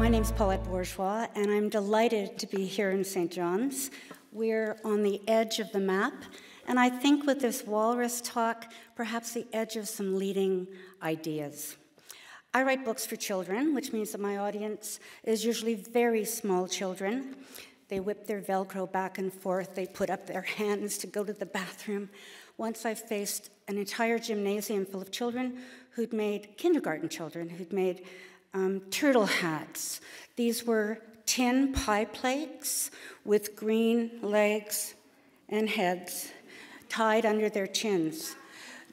My name's Paulette Bourgeois, and I'm delighted to be here in St. John's. We're on the edge of the map, and I think with this Walrus Talk, perhaps the edge of some leading ideas. I write books for children, which means that my audience is usually very small children. They whip their Velcro back and forth. They put up their hands to go to the bathroom. Once I faced an entire gymnasium full of children who'd made, kindergarten children, who'd made turtle hats. These were tin pie plates with green legs and heads tied under their chins.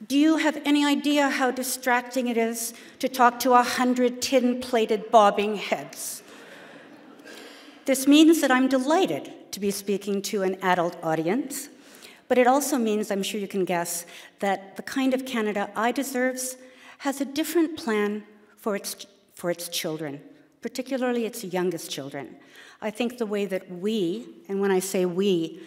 Do you have any idea how distracting it is to talk to 100 tin-plated bobbing heads? This means that I'm delighted to be speaking to an adult audience, but it also means, I'm sure you can guess, that the kind of Canada I deserve has a different plan for its children, particularly its youngest children. I think the way that we, and when I say we,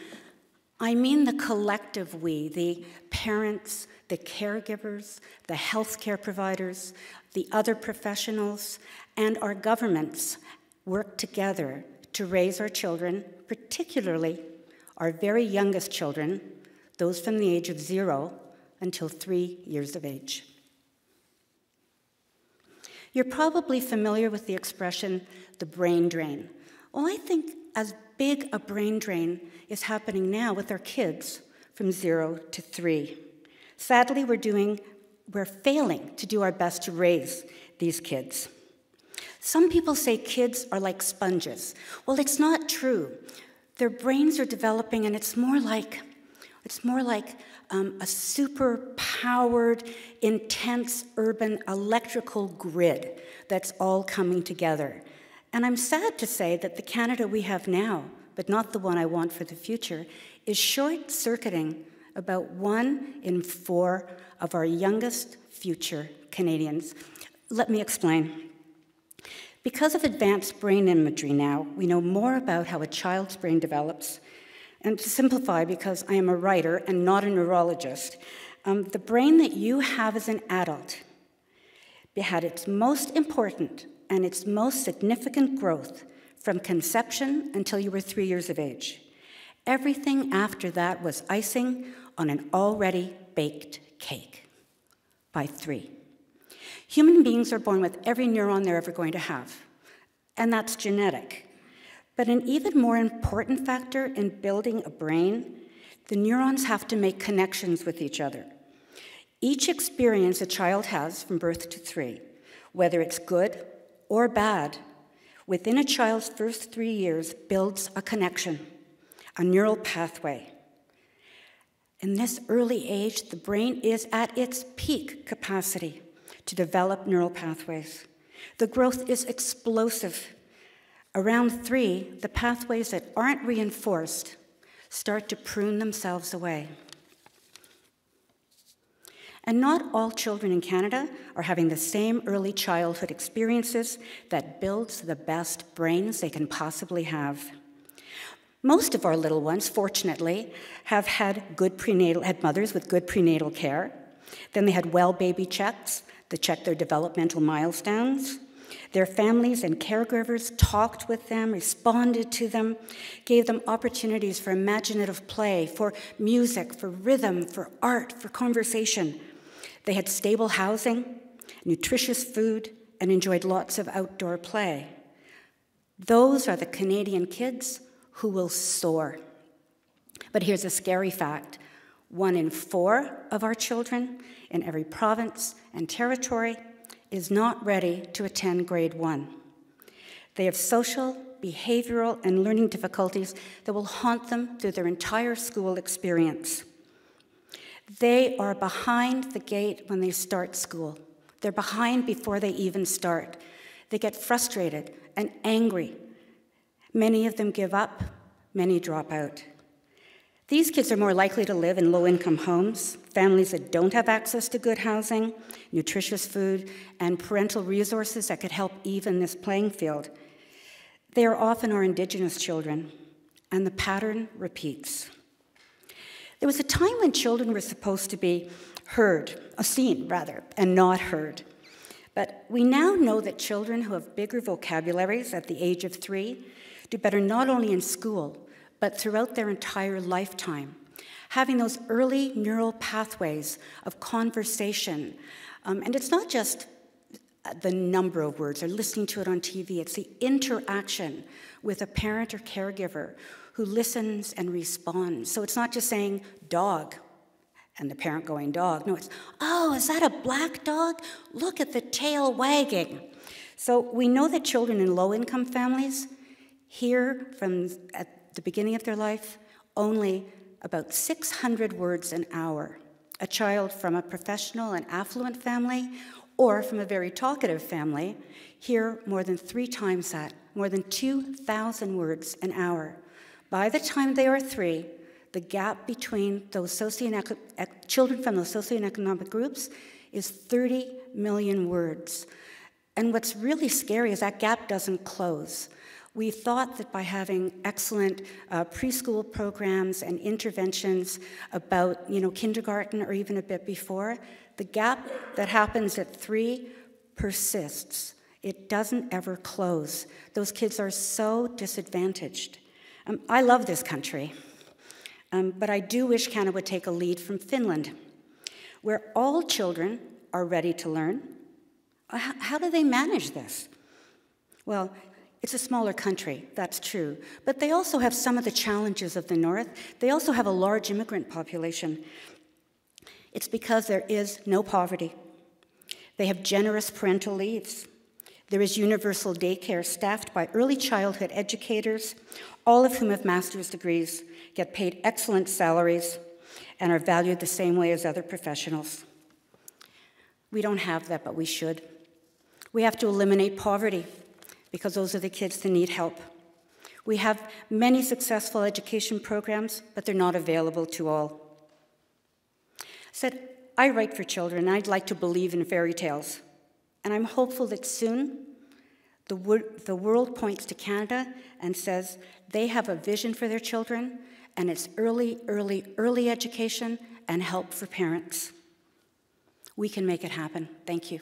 I mean the collective we, the parents, the caregivers, the healthcare providers, the other professionals, and our governments work together to raise our children, particularly our very youngest children, those from the age of 0 until 3 years of age. You're probably familiar with the expression, the brain drain. Well, I think as big a brain drain is happening now with our kids from 0 to 3. Sadly, we're failing to do our best to raise these kids. Some people say kids are like sponges. Well, it's not true. Their brains are developing, and it's more like a super-powered, intense urban electrical grid that's all coming together. And I'm sad to say that the Canada we have now, but not the one I want for the future, is short-circuiting about 1 in 4 of our youngest future Canadians. Let me explain. Because of advanced brain imagery now, we know more about how a child's brain develops. And to simplify, because I am a writer and not a neurologist, the brain that you have as an adult had its most important and its most significant growth from conception until you were 3 years of age. Everything after that was icing on an already baked cake by 3. Human beings are born with every neuron they're ever going to have, and that's genetic. But an even more important factor in building a brain, the neurons have to make connections with each other. Each experience a child has from birth to 3, whether it's good or bad, within a child's first 3 years builds a connection, a neural pathway. In this early age, the brain is at its peak capacity to develop neural pathways. The growth is explosive. Around 3, the pathways that aren't reinforced start to prune themselves away. And not all children in Canada are having the same early childhood experiences that builds the best brains they can possibly have. Most of our little ones, fortunately, have had mothers with good prenatal care. Then they had well baby checks that checked their developmental milestones. Their families and caregivers talked with them, responded to them, gave them opportunities for imaginative play, for music, for rhythm, for art, for conversation. They had stable housing, nutritious food, and enjoyed lots of outdoor play. Those are the Canadian kids who will soar. But here's a scary fact. 1 in 4 of our children in every province and territory is not ready to attend grade 1. They have social, behavioral, and learning difficulties that will haunt them through their entire school experience. They are behind the gate when they start school. They're behind before they even start. They get frustrated and angry. Many of them give up, many drop out. These kids are more likely to live in low-income homes, families that don't have access to good housing, nutritious food, and parental resources that could help even this playing field. They are often our Indigenous children, and the pattern repeats. There was a time when children were supposed to be heard, seen rather, and not heard. But we now know that children who have bigger vocabularies at the age of 3 do better not only in school, but throughout their entire lifetime. Having those early neural pathways of conversation, and it's not just the number of words or listening to it on TV, it's the interaction with a parent or caregiver who listens and responds. So it's not just saying dog and the parent going dog. No, it's, oh, is that a black dog? Look at the tail wagging. So we know that children in low-income families hear from at the beginning of their life only about 600 words an hour. A child from a professional and affluent family or from a very talkative family hear more than 3 times that, more than 2,000 words an hour. By the time they are 3, the gap between those children from those socioeconomic groups is 30 million words. And what's really scary is that gap doesn't close. We thought that by having excellent preschool programs and interventions about, kindergarten or even a bit before, the gap that happens at 3 persists. It doesn't ever close. Those kids are so disadvantaged. I love this country, but I do wish Canada would take a lead from Finland, where all children are ready to learn. How do they manage this? Well, it's a smaller country, that's true, but they also have some of the challenges of the North. They also have a large immigrant population. It's because there is no poverty. They have generous parental leaves. There is universal daycare staffed by early childhood educators, all of whom have master's degrees, get paid excellent salaries, and are valued the same way as other professionals. We don't have that, but we should. We have to eliminate poverty, because those are the kids that need help. We have many successful education programs, but they're not available to all. Said, I write for children, and I'd like to believe in fairy tales. And I'm hopeful that soon the world points to Canada and says they have a vision for their children, and it's early education and help for parents. We can make it happen. Thank you.